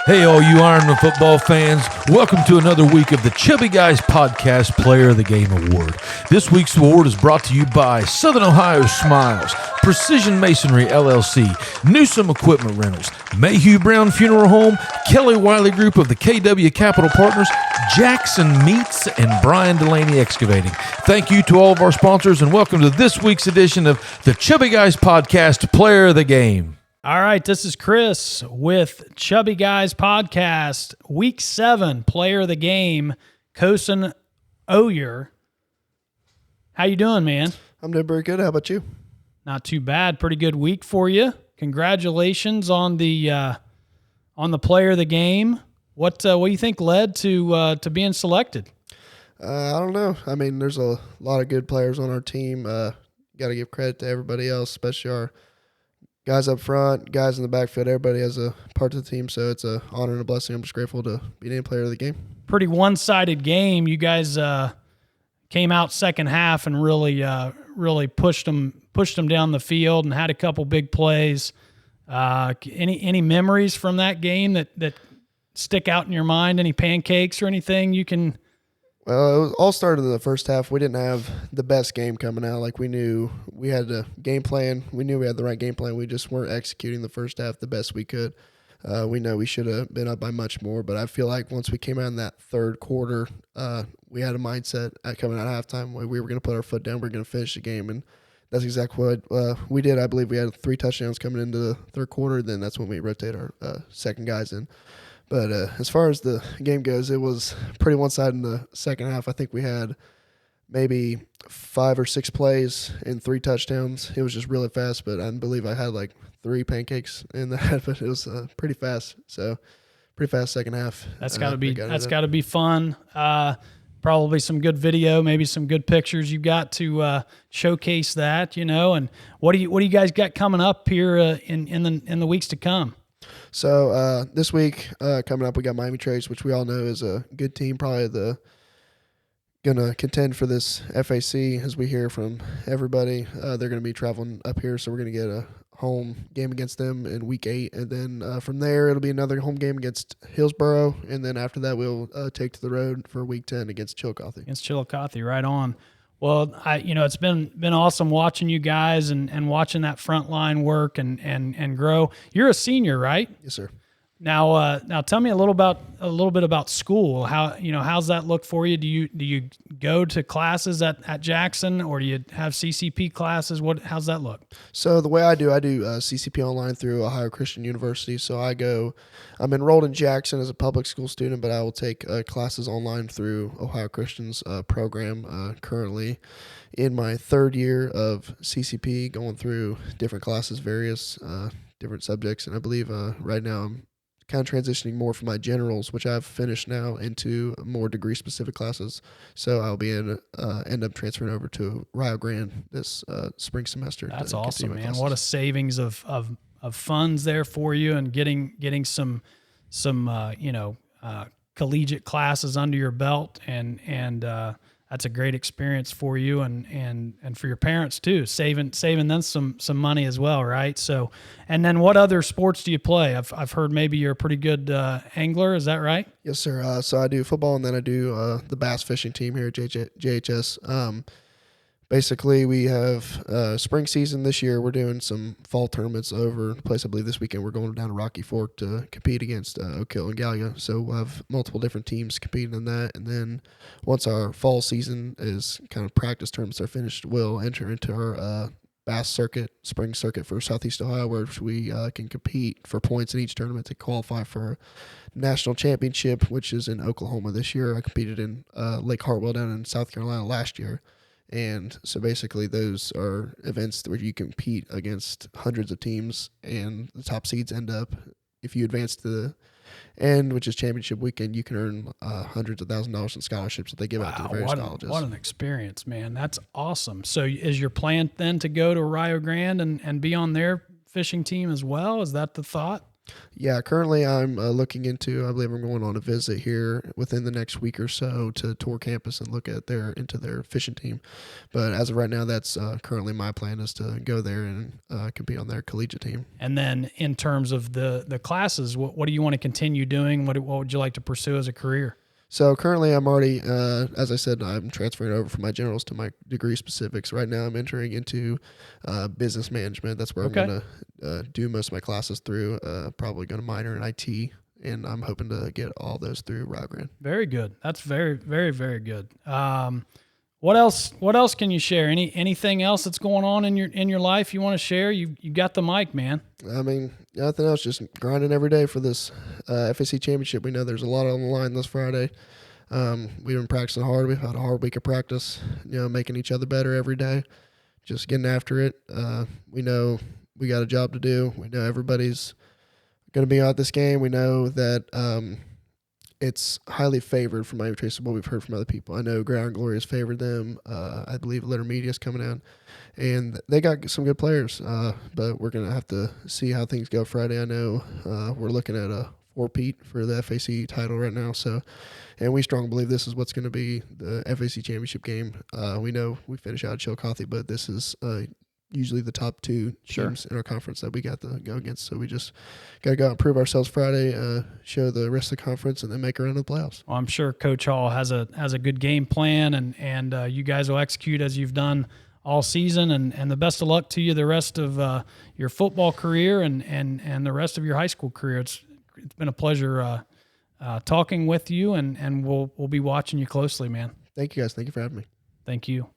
Hey, all you Ironman football fans, welcome to another week of the Chubby Guys Podcast Player of the Game Award. This week's award is brought to you by Southern Ohio Smiles, Precision Masonry LLC, Newsome Equipment Rentals, Mayhew Brown Funeral Home, Kelly Wiley Group of the KW Capital Partners, Jackson Meats, and Brian Delaney Excavating. Thank you to all of our sponsors, and welcome to this week's edition of the Chubby Guys Podcast Player of the Game. All right, this is Chris with Chubby Guys Podcast, Week 7, Player of the Game, Coleson, Oyer. How you doing, man? I'm doing very good. How about you? Not too bad. Pretty good week for you. Congratulations on the Player of the Game. What do you think led to being selected? I don't know. I mean, there's a lot of good players on our team. Got to give credit to everybody else, especially our guys up front, guys in the backfield. Everybody has a part of the team, so it's an honor and a blessing. I'm just grateful to be named player of the game. Pretty one-sided game. You guys came out second half and really pushed them down the field and had a couple big plays. Any memories from that game that stick out in your mind? Any pancakes or anything you can? Well, it was all started in the first half. We didn't have the best game coming out. Like, we knew we had a game plan. We knew we had the right game plan. We just weren't executing the first half the best we could. We know we should have been up by much more, but I feel like once we came out in that third quarter, we had a mindset coming out of halftime where we were going to put our foot down. We were going to finish the game, and that's exactly what we did. I believe we had 3 touchdowns coming into the third quarter. Then that's when we rotate our second guys in. But as far as the game goes, it was pretty one-sided in the second half. I think we had maybe 5 or 6 plays and 3 touchdowns. It was just really fast, but I believe I had like 3 pancakes in that, but it was pretty fast. So pretty fast second half. That's got to be fun. Probably some good video, maybe some good pictures you got to showcase that, you know. And what do you guys got coming up here in the weeks to come? So this week coming up, we got Miami Trace, which we all know is a good team, probably gonna contend for this FAC, as we hear from everybody. They're gonna be traveling up here, so we're gonna get a home game against them in week 8, and then from there it'll be another home game against Hillsboro, and then after that we'll take to the road for week 10 against Chillicothe. Right on. Well, it's been awesome watching you guys and watching that front line work and grow. You're a senior, right? Yes, sir. Now tell me a little bit about school. How's that look for you? Do you go to classes at Jackson, or do you have CCP classes? How's that look? So the way I do CCP online through Ohio Christian University. So I'm enrolled in Jackson as a public school student, but I will take classes online through Ohio Christian's program. Currently in my 3rd year of CCP, going through different classes, various different subjects, and I believe right now I'm kind of transitioning more from my generals, which I've finished now, into more degree-specific classes. So I'll be end up transferring over to Rio Grande this spring semester. That's awesome, man! What a savings of funds there for you, and getting some collegiate classes under your belt, and that's a great experience for you and for your parents too, saving them some money as well, right? So, and then what other sports do you play? I've heard maybe you're a pretty good angler. Is that right? Yes, sir. So I do football, and then I do the bass fishing team here at JHS. Basically, we have spring season this year. We're doing some fall tournaments over the place. I believe this weekend we're going down to Rocky Fork to compete against Oak Hill and Gallia. So we'll have multiple different teams competing in that. And then once our fall season is kind of practice tournaments are finished, we'll enter into our bass circuit, spring circuit for Southeast Ohio, where we can compete for points in each tournament to qualify for national championship, which is in Oklahoma this year. I competed in Lake Hartwell down in South Carolina last year. And so basically those are events where you compete against hundreds of teams, and the top seeds end up, if you advance to the end, which is championship weekend, you can earn hundreds of $1,000s in scholarships that they give out to the various colleges. What an experience, man. That's awesome. So is your plan then to go to Rio Grande and be on their fishing team as well? Is that the thought? Yeah, currently I'm looking into. I believe I'm going on a visit here within the next week or so to tour campus and look at into their fishing team. But as of right now, that's currently my plan is to go there and compete on their collegiate team. And then in terms of the classes, what do you want to continue doing? What would you like to pursue as a career? So currently, I'm already, as I said, I'm transferring over from my generals to my degree specifics. Right now, I'm entering into business management. That's where Okay. I'm going to do most of my classes through. Probably going to minor in IT, and I'm hoping to get all those through Rio Grande. Very good. That's very, very, very good. What else? What else can you share? Anything else that's going on in your life you want to share? You got the mic, man. I mean, nothing else, just grinding every day for this FAC championship. We know there's a lot on the line this Friday. We've been practicing hard. We've had a hard week of practice, making each other better every day, just getting after it. We know we got a job to do. We know everybody's going to be out this game. We know that it's highly favored from my trace of what we've heard from other people. I know Ground Glory has favored them. I believe Litter Media is coming in, and they got some good players. But we're going to have to see how things go Friday. I know we're looking at a four-peat for the FAC title right now. So, and we strongly believe this is what's going to be the FAC championship game. We know we finish out at Chillicothe, but this is usually the top two teams in our conference that we got to go against. So we just got to go out and prove ourselves Friday, show the rest of the conference, and then make a run of the playoffs. Well, I'm sure Coach Hall has a good game plan, and you guys will execute as you've done all season. And the best of luck to you the rest of your football career and the rest of your high school career. It's been a pleasure talking with you, and we'll be watching you closely, man. Thank you, guys. Thank you for having me. Thank you.